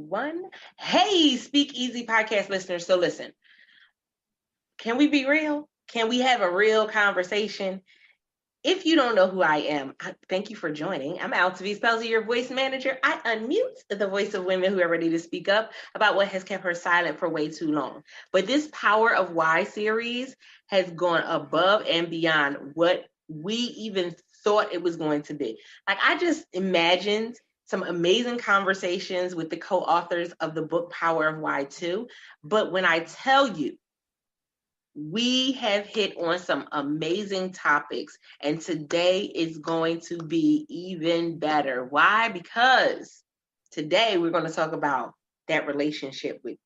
One. Hey, Speak Easy podcast listeners. So listen, can we be real? Can we have a real conversation? If you don't know who I am, thank you for joining. I'm Altavice Pelzy, your voice manager. I unmute the voice of women who are ready to speak up about what has kept her silent for way too long. But this Power of Why series has gone above and beyond what we even thought it was going to be. Like, I just imagined some amazing conversations with the co-authors of the book Power of Why too. But when I tell you, we have hit on some amazing topics, and today is going to be even better. Why? Because today we're going to talk about that relationship with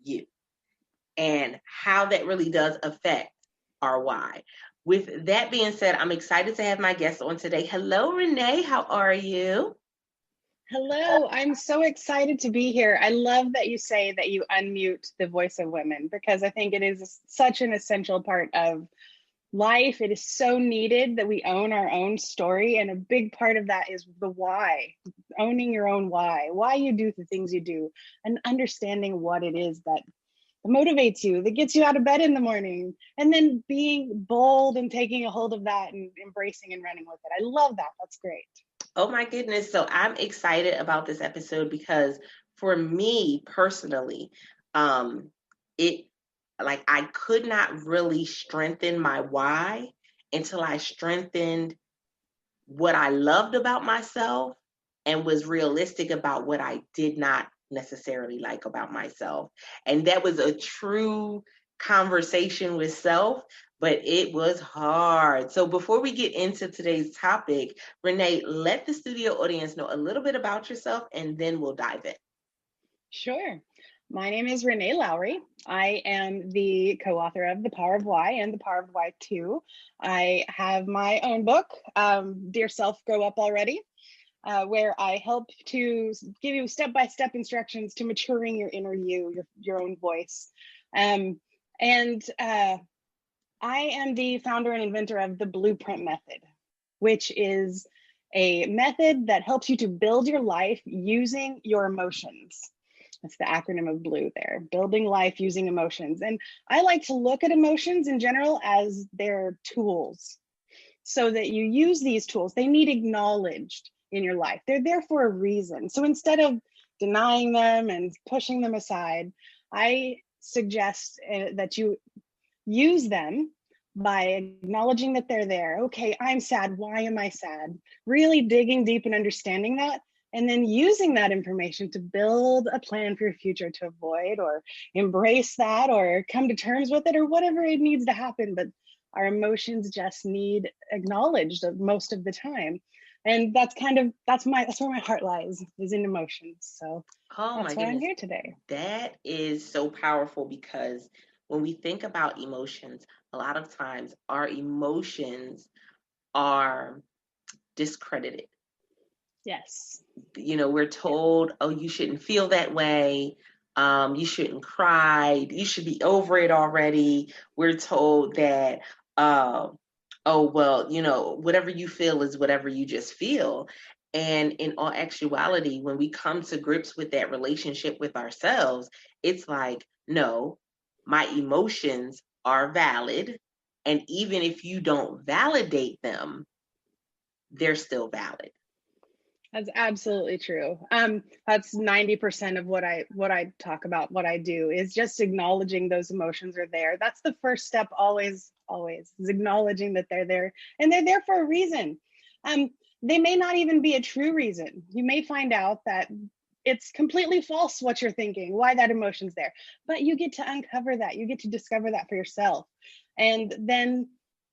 you and how that really does affect our why. With that being said, I'm excited to have my guest on today. Hello, Renee. How are you? Hello, I'm so excited to be here. I love that you say that you unmute the voice of women because I think it is such an essential part of life. It is so needed that we own our own story. And a big part of that is the why, owning your own why you do the things you do, and understanding what it is that motivates you, that gets you out of bed in the morning, and then being bold and taking a hold of that and embracing and running with it. I love that. That's great. Oh my goodness. So I'm excited about this episode because for me personally, it like I could not really strengthen my why until I strengthened what I loved about myself and was realistic about what I did not necessarily like about myself. And that was a true conversation with self, but it was hard. So before we get into today's topic, Renee, let the studio audience know a little bit about yourself and then we'll dive in. Sure. My name is Renee Lowry. I am the co-author of The Power of Why and The Power of Why 2. I have my own book, Dear Self, Grow Up Already, where I help to give you step-by-step instructions to maturing your inner you, your own voice. I am the founder and inventor of the Blueprint Method, which is a method that helps you to build your life using your emotions. That's the acronym of BLUE there, building life using emotions. And I like to look at emotions in general as their tools so that you use these tools. They need acknowledged in your life. They're there for a reason. So instead of denying them and pushing them aside, I suggest that you use them by acknowledging that they're there. Okay, I'm sad. Why am I sad? Really digging deep and understanding that, and then using that information to build a plan for your future to avoid or embrace that or come to terms with it or whatever it needs to happen. But our emotions just need acknowledged most of the time. And that's where my heart lies, is in emotions. So that's why I'm here today. That is so powerful because when we think about emotions, a lot of times our emotions are discredited. Yes. We're told, oh, you shouldn't feel that way. You shouldn't cry. You should be over it already. We're told that, oh, well, whatever you feel is whatever you just feel. And in all actuality, when we come to grips with that relationship with ourselves, it's like, no, my emotions are valid. And even if you don't validate them, they're still valid. That's absolutely true. That's 90% of what I talk about, what I do is just acknowledging those emotions are there. That's the first step, always, is acknowledging that they're there, and they're there for a reason. They may not even be a true reason. You may find out that it's completely false what you're thinking, why that emotion's there, but you get to uncover that. You get to discover that for yourself, and then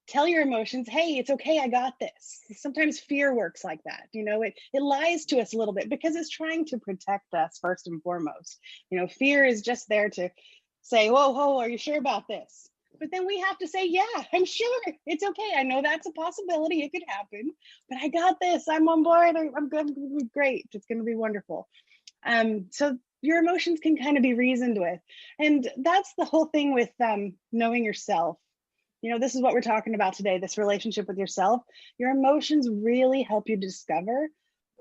tell your emotions, hey, it's okay, I got this. Sometimes fear works like that. It lies to us a little bit because it's trying to protect us first and foremost. Fear is just there to say, whoa, are you sure about this? But then we have to say, yeah, I'm sure. It's okay. I know that's a possibility. It could happen, but I got this. I'm on board. I'm good. It's going to be great. It's going to be wonderful. So your emotions can kind of be reasoned with. And that's the whole thing with knowing yourself. This is what we're talking about today, this relationship with yourself. Your emotions really help you discover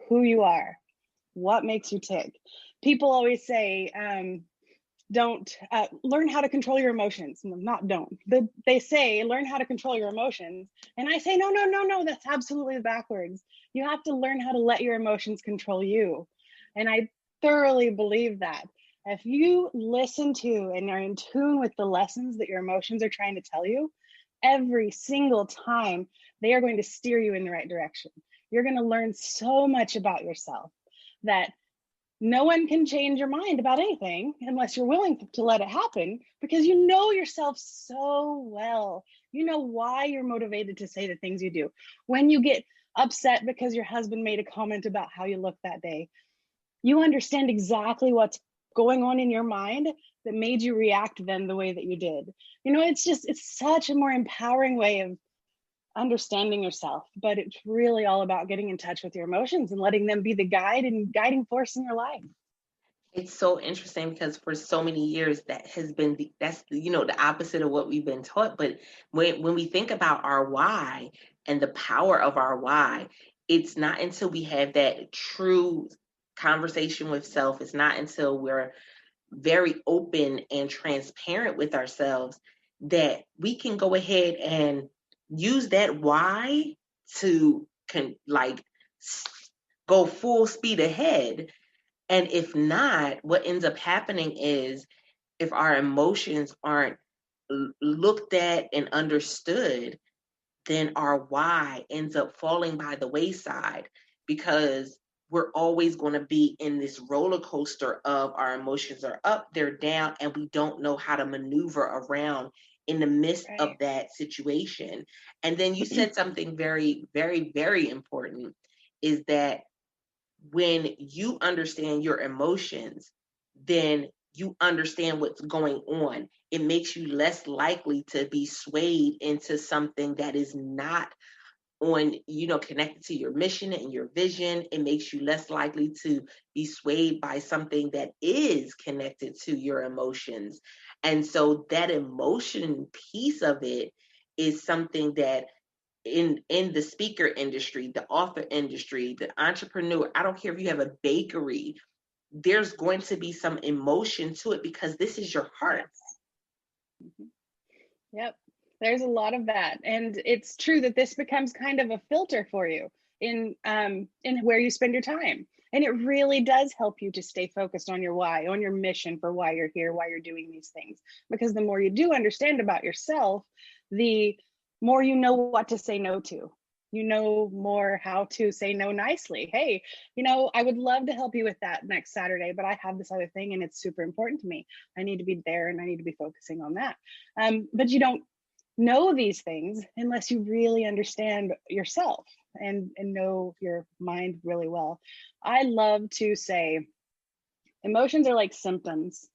who you are, what makes you tick. people always say, don't learn how to control your emotions. Not don't. They say learn how to control your emotions. And I say, no, that's absolutely backwards. You have to learn how to let your emotions control you. And I thoroughly believe that. If you listen to and are in tune with the lessons that your emotions are trying to tell you, every single time they are going to steer you in the right direction. You're going to learn so much about yourself that no one can change your mind about anything unless you're willing to let it happen, because you know yourself so well. You know why you're motivated to say the things you do. When you get upset because your husband made a comment about how you look that day, you understand exactly what's going on in your mind that made you react then the way that you did. It's such a more empowering way of understanding yourself, but it's really all about getting in touch with your emotions and letting them be the guide and guiding force in your life. It's so interesting because for so many years that has been the opposite of what we've been taught. But when we think about our why and the power of our why, it's not until we have that true conversation with self, it's not until we're very open and transparent with ourselves that we can go ahead and use that why to go full speed ahead. And if not, what ends up happening is if our emotions aren't looked at and understood, then our why ends up falling by the wayside, because we're always going to be in this roller coaster of our emotions are up, they're down, and we don't know how to maneuver around in the midst of that situation. And then you said something very, very, very important, is that when you understand your emotions, then you understand what's going on. It makes you less likely to be swayed into something that is not connected to your mission and your vision. It makes you less likely to be swayed by something that is connected to your emotions. And so that emotion piece of it is something that in the speaker industry, the author industry, the entrepreneur, I don't care if you have a bakery, there's going to be some emotion to it because this is your heart. Mm-hmm. Yep. There's a lot of that. And it's true that this becomes kind of a filter for you in where you spend your time. And it really does help you to stay focused on your why, on your mission for why you're here, why you're doing these things. Because the more you do understand about yourself, the more you know what to say no to. You know more how to say no nicely. Hey, I would love to help you with that next Saturday, but I have this other thing and it's super important to me. I need to be there and I need to be focusing on that. But you don't know these things unless you really understand yourself and know your mind really well. I love to say emotions are like symptoms.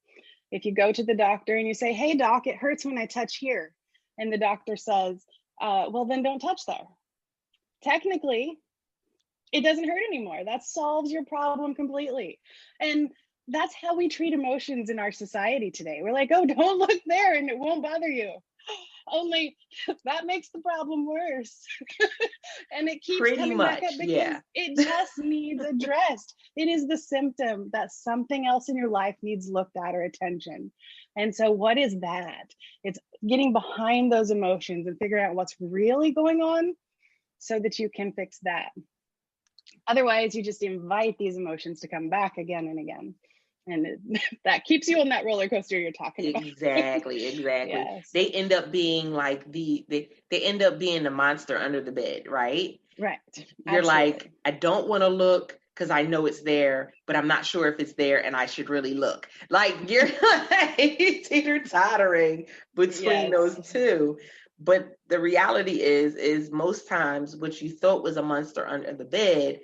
If you go to the doctor and you say, hey doc, it hurts when I touch here, and the doctor says, well then don't touch there. Technically, it doesn't hurt anymore. That solves your problem completely. And that's how we treat emotions in our society today. We're like, oh, don't look there and it won't bother you. Only that makes the problem worse. And it keeps Pretty coming much, back up because it just needs addressed. It is the symptom that something else in your life needs looked at or attention. And so what is that? It's getting behind those emotions and figuring out what's really going on so that you can fix that. Otherwise, you just invite these emotions to come back again and again. And that keeps you on that roller coaster you're talking about. Exactly. Yes. They end up being like they end up being the monster under the bed, right? Right. You're Absolutely. like, I don't want to look because I know it's there, but I'm not sure if it's there and I should really look. Like you're like teeter-tottering between those two. But the reality is most times what you thought was a monster under the bed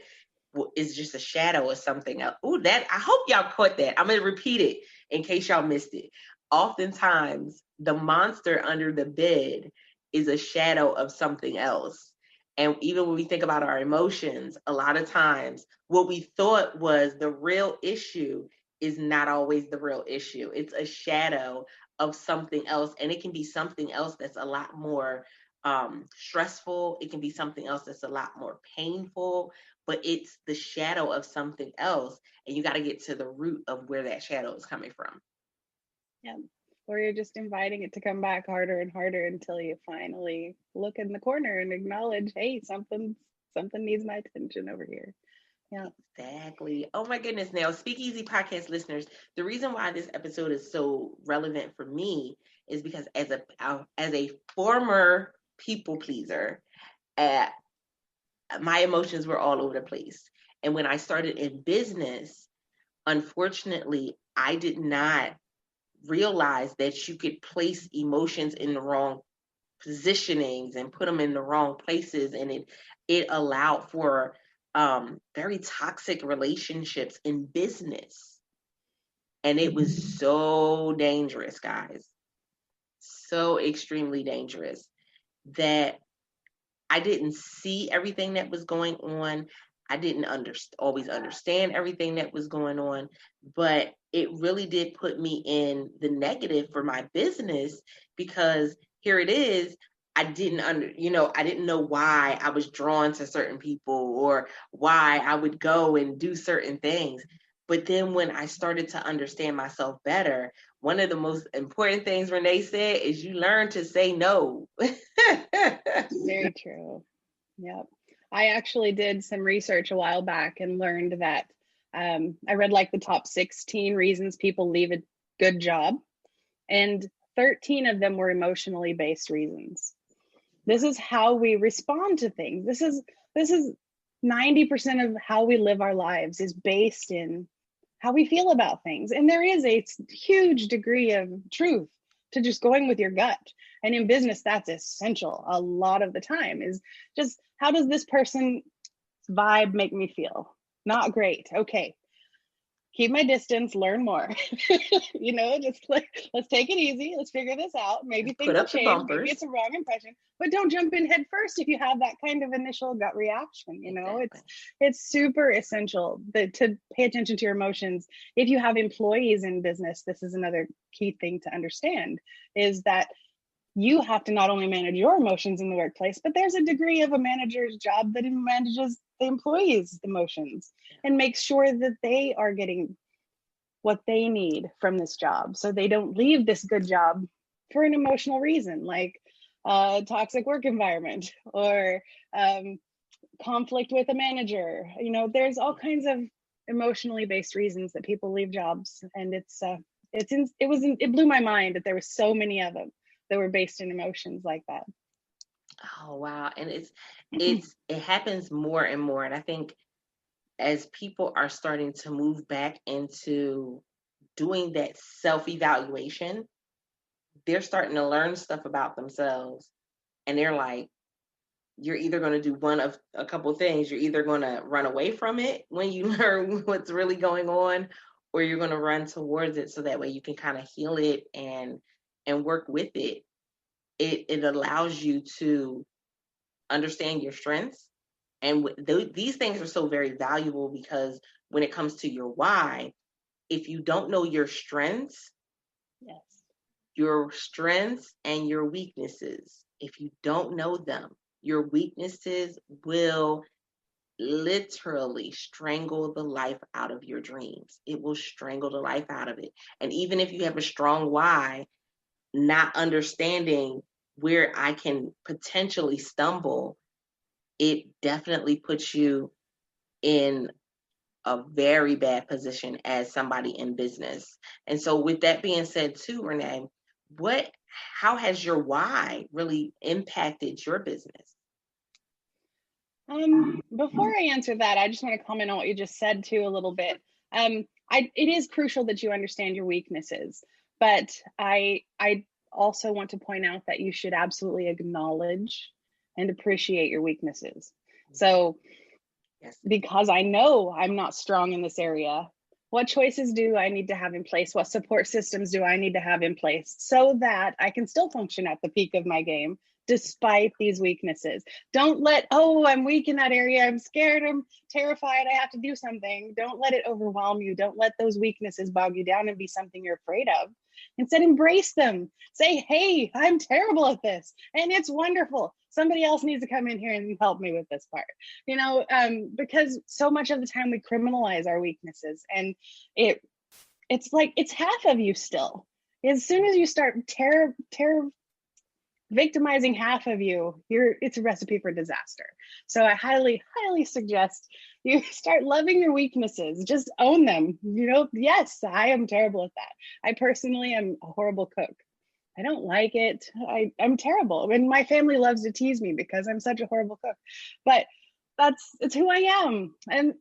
is just a shadow or something else. Ooh, that I hope y'all caught that. I'm gonna repeat it in case y'all missed it. Oftentimes, the monster under the bed is a shadow of something else. And even when we think about our emotions, a lot of times what we thought was the real issue is not always the real issue. It's a shadow of something else. And it can be something else that's a lot more stressful. It can be something else that's a lot more painful, but it's the shadow of something else. And you got to get to the root of where that shadow is coming from. Yeah. Or you're just inviting it to come back harder and harder until you finally look in the corner and acknowledge, hey, something needs my attention over here. Yeah. Exactly. Oh my goodness. Now, Speakeasy podcast listeners, the reason why this episode is so relevant for me is because as a former people pleaser, my emotions were all over the place. And when I started in business, unfortunately, I did not realize that you could place emotions in the wrong positionings and put them in the wrong places, and it allowed for very toxic relationships in business, and it was so dangerous, guys, so extremely dangerous, that I didn't see everything that was going on. I didn't always understand everything that was going on, but it really did put me in the negative for my business, because here it is. I didn't know why I was drawn to certain people or why I would go and do certain things. But then when I started to understand myself better, one of the most important things Renee said is you learn to say no. Very true. Yep. I actually did some research a while back and learned that I read like the top 16 reasons people leave a good job, and 13 of them were emotionally based reasons. This is how we respond to things. This is 90% of how we live our lives is based in how we feel about things. And there is a huge degree of truth to just going with your gut. And in business, that's essential a lot of the time, is just, how does this person vibe make me feel? Not great. Okay. Keep my distance, learn more. Just like, let's take it easy. Let's figure this out. Maybe things will change. Maybe it's a wrong impression, but don't jump in head first if you have that kind of initial gut reaction. Exactly. It's super essential to pay attention to your emotions. If you have employees in business, this is another key thing to understand, is that you have to not only manage your emotions in the workplace, but there's a degree of a manager's job that manages the employees' emotions and makes sure that they are getting what they need from this job, so they don't leave this good job for an emotional reason, like a toxic work environment or conflict with a manager. There's all kinds of emotionally based reasons that people leave jobs, and it blew my mind that there were so many of them that were based in emotions like that. Oh wow. And it happens more and more. And I think as people are starting to move back into doing that self-evaluation, they're starting to learn stuff about themselves. And they're like, you're either going to do one of a couple of things. You're either going to run away from it when you learn what's really going on, or you're going to run towards it, so that way you can kind of heal it and work with it. It allows you to understand your strengths. And these things are so very valuable, because when it comes to your why, if you don't know your strengths, Yes, your strengths and your weaknesses, if you don't know them, your weaknesses will literally strangle the life out of your dreams. It will strangle the life out of it. And even if you have a strong why, not understanding where I can potentially stumble, it definitely puts you in a very bad position as somebody in business. And so with that being said too, Renee, how has your why really impacted your business? Before I answer that, I just want to comment on what you just said too a little bit. It is crucial that you understand your weaknesses, but I also want to point out that you should absolutely acknowledge and appreciate your weaknesses. So, yes, because I know I'm not strong in this area, what choices do I need to have in place? What support systems do I need to have in place so that I can still function at the peak of my game, despite these weaknesses. Don't let, oh, I'm weak in that area. I'm scared. I'm terrified. I have to do something. Don't let it overwhelm you. Don't let those weaknesses bog you down and be something you're afraid of. Instead, embrace them. Say, hey, I'm terrible at this. And it's wonderful. Somebody else needs to come in here and help me with this part, because so much of the time we criminalize our weaknesses, and it's like, it's half of you still. As soon as you start victimizing half of you, it's a recipe for disaster. So I highly, highly suggest you start loving your weaknesses. Just own them. Yes, I am terrible at that. I personally am a horrible cook. I don't like it. I'm terrible. And my family loves to tease me because I'm such a horrible cook. But it's who I am. And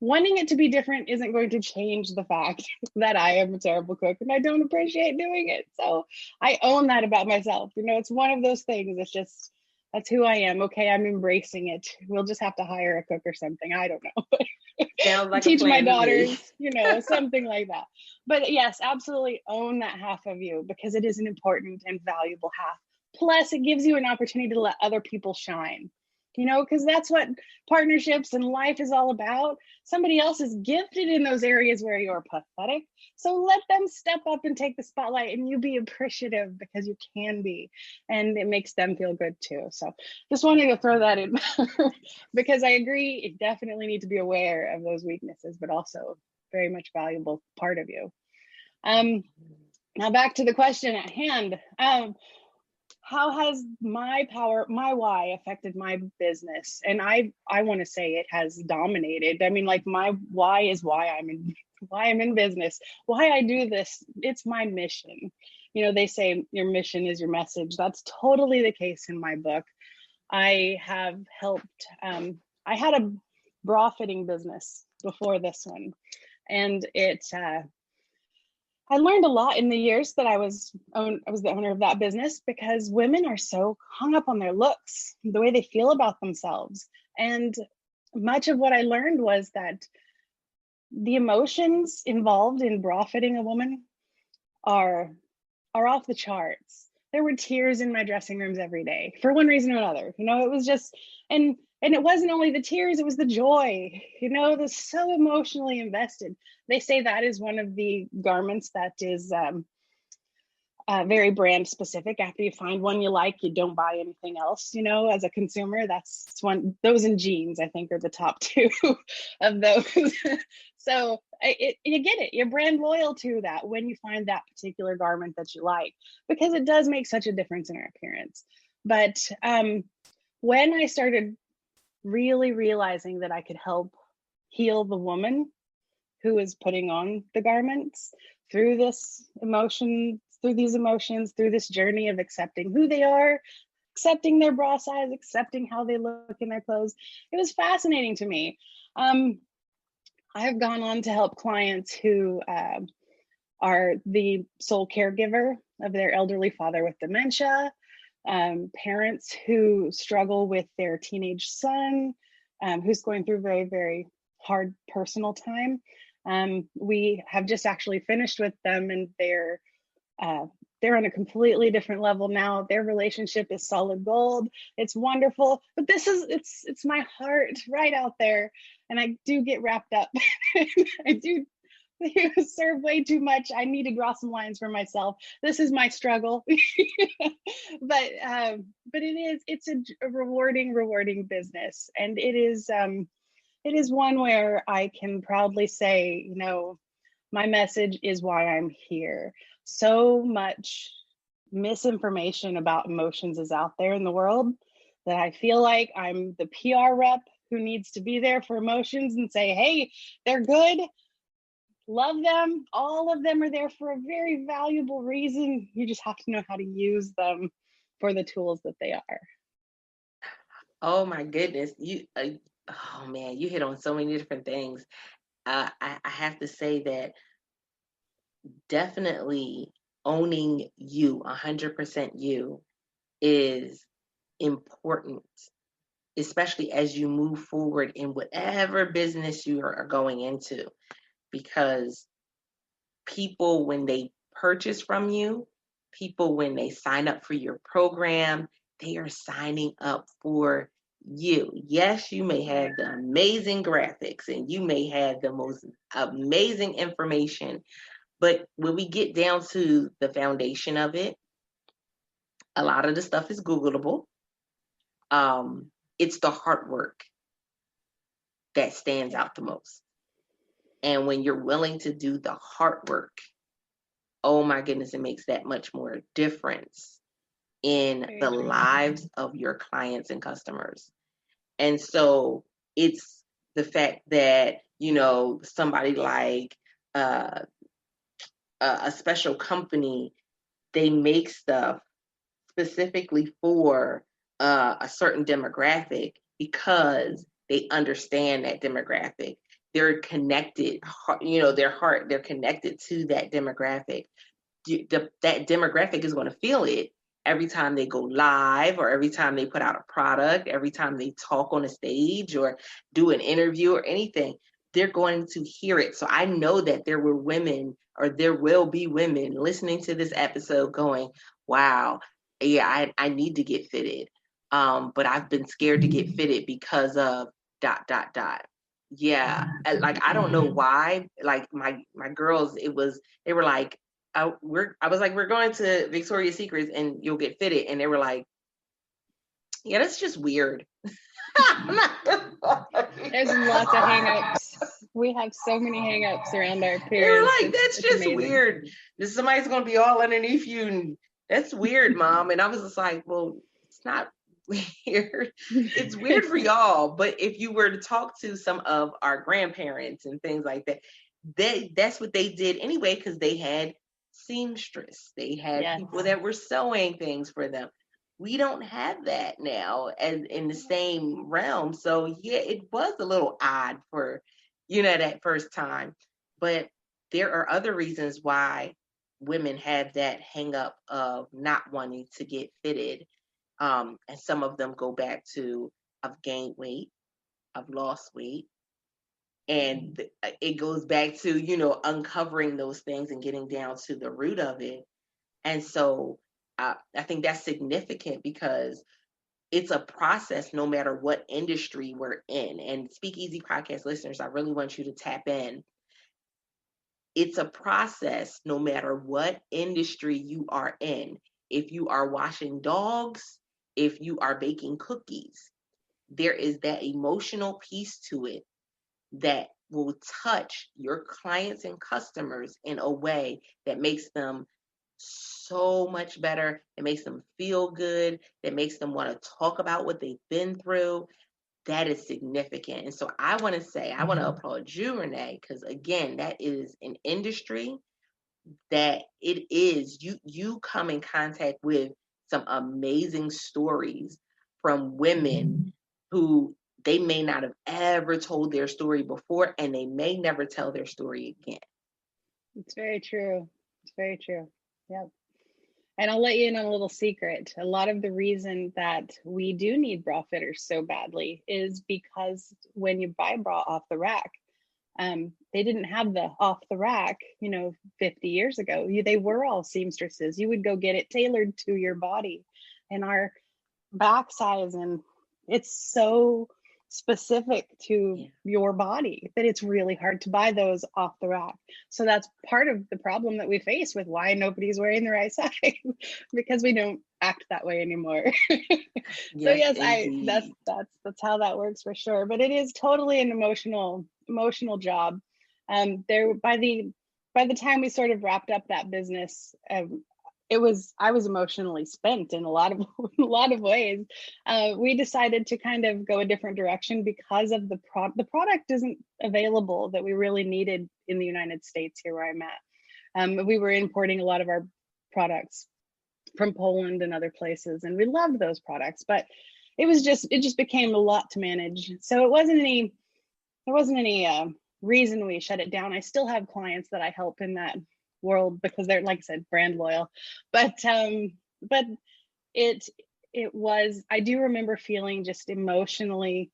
wanting it to be different isn't going to change the fact that I am a terrible cook and I don't appreciate doing it. So I own that about myself. It's one of those things. It's just, that's who I am. Okay, I'm embracing it. We'll just have to hire a cook or something. I don't know. Sounds like Teach my daughters, something like that. But yes, absolutely own that half of you, because it is an important and valuable half. Plus, it gives you an opportunity to let other people shine. Because that's what partnerships and life is all about. Somebody else is gifted in those areas where you're pathetic. So let them step up and take the spotlight, and you be appreciative, because you can be. And it makes them feel good too. So just wanted to throw that in because I agree, you definitely need to be aware of those weaknesses, but also very much valuable part of you. Now back to the question at hand. How has my why affected my business? And I want to say it has dominated. I mean, like, my why is why I'm in business, why I do this. It's my mission. They say your mission is your message. That's totally the case in my book. I have helped, I had a bra fitting business before this one. And I learned a lot in the years that I was the owner of that business, because women are so hung up on their looks, the way they feel about themselves. And much of what I learned was that the emotions involved in bra fitting a woman are off the charts. There were tears in my dressing rooms every day for one reason or another. It was just, and it wasn't only the tears, it was the joy. It was so emotionally invested. They say that is one of the garments that is very brand specific. After you find one you like, you don't buy anything else. As a consumer, that's one. Those and jeans, I think, are the top two of those. So you get it. You're brand loyal to that when you find that particular garment that you like, because it does make such a difference in our appearance. But when I started really realizing that I could help heal the woman who is putting on the garments through these emotions, through this journey of accepting who they are, accepting their bra size, accepting how they look in their clothes, it was fascinating to me. I have gone on to help clients who are the sole caregiver of their elderly father with dementia, parents who struggle with their teenage son, who's going through very, very hard personal time. We have just actually finished with them, and they're on a completely different level now. Their relationship is solid gold. It's wonderful, but it's my heart right out there. And I do get wrapped up. I do serve way too much. I need to draw some lines for myself. This is my struggle. But it's a rewarding business. And it is one where I can proudly say, my message is why I'm here. So much misinformation about emotions is out there in the world that I feel like I'm the PR rep who needs to be there for emotions and say, hey, they're good. Love them. All of them are there for a very valuable reason. You just have to know how to use them for the tools that they are. Oh my goodness. Oh man, you hit on so many different things. I have to say that definitely owning you, 100% you, is important, especially as you move forward in whatever business you are going into, because people, when they purchase from you, people, when they sign up for your program, they are signing up for you. Yes, you may have the amazing graphics and you may have the most amazing information, but when we get down to the foundation of it, a lot of the stuff is Googleable. It's the hard work that stands out the most. And when you're willing to do the hard work, oh my goodness, it makes that much more difference in the lives of your clients and customers. And so it's the fact that, somebody like a special company, they make stuff specifically for a certain demographic because they understand that demographic. They're connected, they're connected to that demographic. That demographic is going to feel it every time they go live, or every time they put out a product, every time they talk on a stage or do an interview or anything. They're going to hear it. So I know that there were women, or there will be women listening to this episode going, wow, yeah, I need to get fitted. But I've been scared to get fitted because of ... Yeah. Like, I don't know why, like my girls, they were like, I was like, we're going to Victoria's Secrets and you'll get fitted. And they were like, yeah, that's just weird. There's lots of hangups. We have so many hangups around our appearance. They were like, that's just amazing. Weird. Somebody's going to be all underneath you. And that's weird, Mom. And I was just like, well, it's not weird. It's weird for y'all. But if you were to talk to some of our grandparents and things like that, that's what they did anyway, because they had seamstress. They had people that were sewing things for them. We don't have that now as in the same realm. So yeah, it was a little odd for, that first time. But there are other reasons why women have that hang up of not wanting to get fitted. And some of them go back to, I've gained weight, I've lost weight. And it goes back to, uncovering those things and getting down to the root of it. And so I think that's significant because it's a process no matter what industry we're in. And Speakeasy podcast listeners, I really want you to tap in. It's a process no matter what industry you are in. If you are washing dogs, if you are baking cookies, there is that emotional piece to it that will touch your clients and customers in a way that makes them so much better. It makes them feel good. That makes them want to talk about what they've been through. That is significant. And so I want to applaud you, Renee, because again, that is an industry that it is, you come in contact with some amazing stories from women who they may not have ever told their story before, and they may never tell their story again. It's very true. It's very true. Yep. And I'll let you in on a little secret. A lot of the reason that we do need bra fitters so badly is because when you buy bra off the rack, they didn't have the off the rack, 50 years ago. They were all seamstresses. You would go get it tailored to your body and our back size. And it's so specific to your body that it's really hard to buy those off the rack. So that's part of the problem that we face with why nobody's wearing the right size, because we don't act that way anymore. So yes, that's how that works for sure. But it is totally an emotional job. There by the time we sort of wrapped up that business, I was emotionally spent in a lot of ways. We decided to kind of go a different direction because of the product isn't available that we really needed in the United States here where I'm at. We were importing a lot of our products from Poland and other places, and we loved those products, but it just became a lot to manage. So there wasn't any reason we shut it down. I still have clients that I help in that world because they're, like I said, brand loyal. But it was, I do remember feeling just emotionally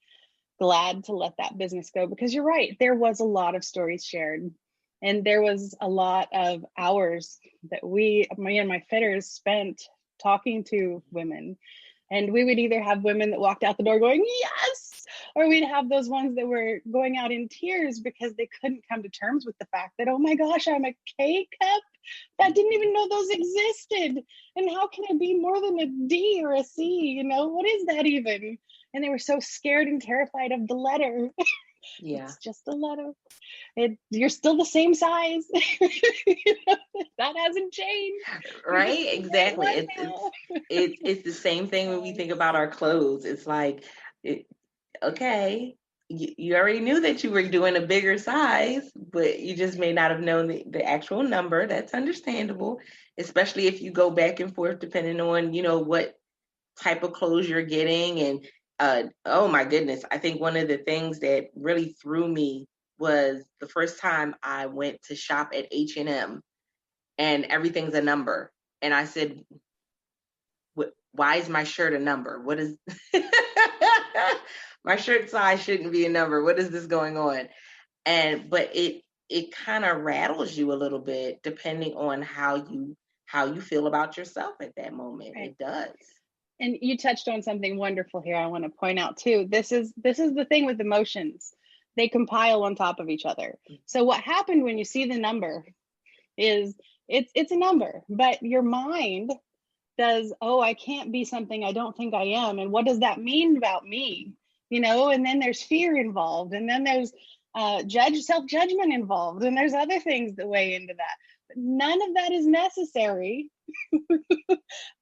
glad to let that business go, because you're right, there was a lot of stories shared, and there was a lot of hours that me and my fitters spent talking to women And we would either have women that walked out the door going, yes, or we'd have those ones that were going out in tears because they couldn't come to terms with the fact that, oh my gosh, I'm a K cup. That didn't even know those existed. And how can it be more than a D or a C? What is that even? And they were so scared and terrified of the letter. Yeah. It's just a letter. You're still the same size. That hasn't changed. Right? Exactly. It's the same thing when we think about our clothes. It's like, okay, you already knew that you were doing a bigger size, but you just may not have known the actual number. That's understandable, especially if you go back and forth depending on, what type of clothes you're getting. And oh my goodness, I think one of the things that really threw me was the first time I went to shop at H&M and everything's a number. And I said, why is my shirt a number? What is my shirt size shouldn't be a number. What is this going on? But it kind of rattles you a little bit depending on how you feel about yourself at that moment. Right. It does. And you touched on something wonderful here. I want to point out too. This is the thing with emotions. They compile on top of each other. So what happened when you see the number is it's a number, but your mind does, oh, I can't be something I don't think I am. And what does that mean about me? And then there's fear involved. And then there's self-judgment involved. And there's other things that weigh into that. But none of that is necessary.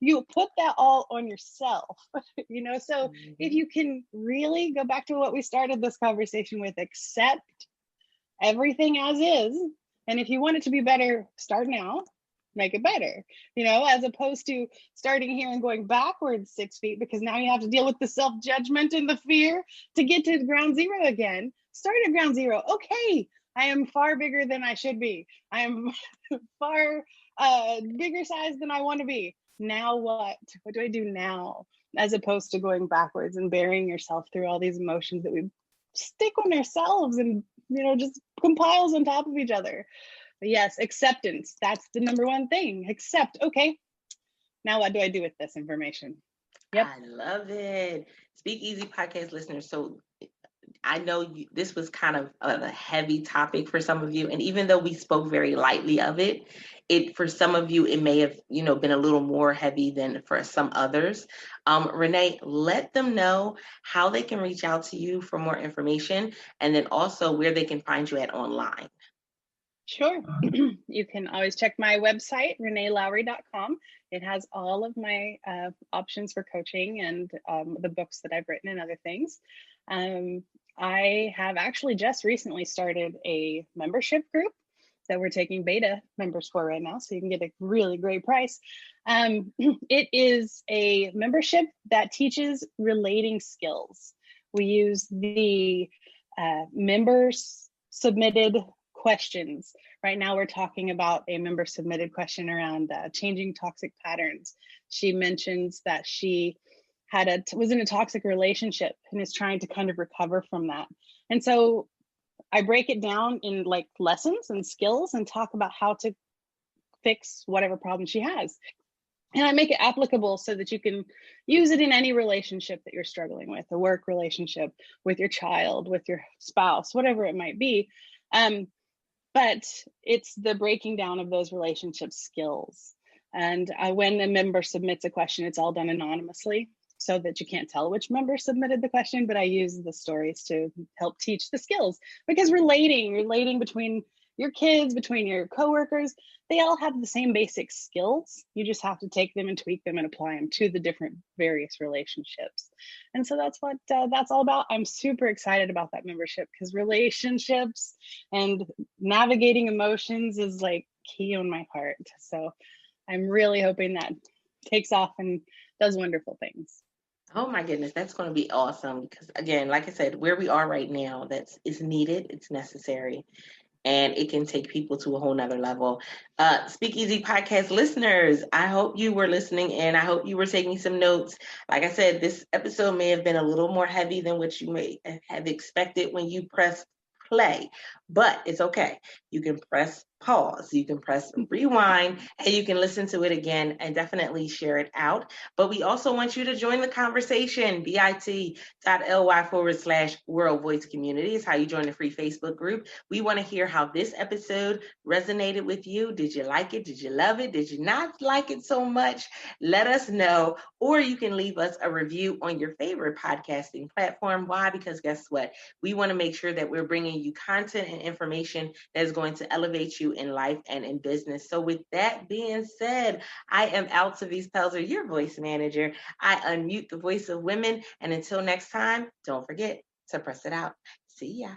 You put that all on yourself, so if you can really go back to what we started this conversation with, accept everything as is. And if you want it to be better, start now, make it better, as opposed to starting here and going backwards 6 feet, because now you have to deal with the self-judgment and the fear to get to ground zero again. Start at ground zero. Okay, I am far bigger than I should be. I am far bigger size than I want to be. Now what? What do I do now? As opposed to going backwards and burying yourself through all these emotions that we stick on ourselves and, just compiles on top of each other. But yes, acceptance. That's the number one thing. Accept. Okay, now what do I do with this information? Yep. I love it. Speak Easy podcast listeners. So I know this was kind of a heavy topic for some of you. And even though we spoke very lightly of it, for some of you, it may have, been a little more heavy than for some others. Renee, let them know how they can reach out to you for more information, and then also where they can find you at online. Sure. You can always check my website, reneelowry.com. It has all of my options for coaching and the books that I've written and other things. I have actually just recently started a membership group that we're taking beta members for right now, so you can get a really great price. It is a membership that teaches relating skills. We use the members submitted questions. Right now, we're talking about a member submitted question around changing toxic patterns. She mentions that she was in a toxic relationship and is trying to kind of recover from that. And so I break it down in like lessons and skills and talk about how to fix whatever problem she has. And I make it applicable so that you can use it in any relationship that you're struggling with, a work relationship, with your child, with your spouse, whatever it might be. But it's the breaking down of those relationship skills. And when a member submits a question, it's all done anonymously so that you can't tell which member submitted the question, but I use the stories to help teach the skills, because relating between your kids, between your coworkers, they all have the same basic skills. You just have to take them and tweak them and apply them to the different various relationships. And so that's what that's all about. I'm super excited about that membership, because relationships and navigating emotions is like key on my heart. So I'm really hoping that takes off and does wonderful things. Oh my goodness, that's going to be awesome, because again, like I said, where we are right now, is needed, it's necessary, and it can take people to a whole nother level. Speak Easy podcast listeners, I hope you were listening and I hope you were taking some notes. Like I said, this episode may have been a little more heavy than what you may have expected when you pressed play, but it's okay. You can press pause, you can press rewind, and you can listen to it again and definitely share it out. But we also want you to join the conversation. bit.ly/World Voice Community is how you join the free Facebook group. We want to hear how this episode resonated with you. Did you like it? Did you love it? Did you not like it so much? Let us know. Or you can leave us a review on your favorite podcasting platform. Why? Because guess what? We want to make sure that we're bringing you content and information that is going to elevate you in life and in business. So with that being said, I am Altavice Pelzer, your voice manager. I unmute the voice of women. And until next time, don't forget to press it out. See ya.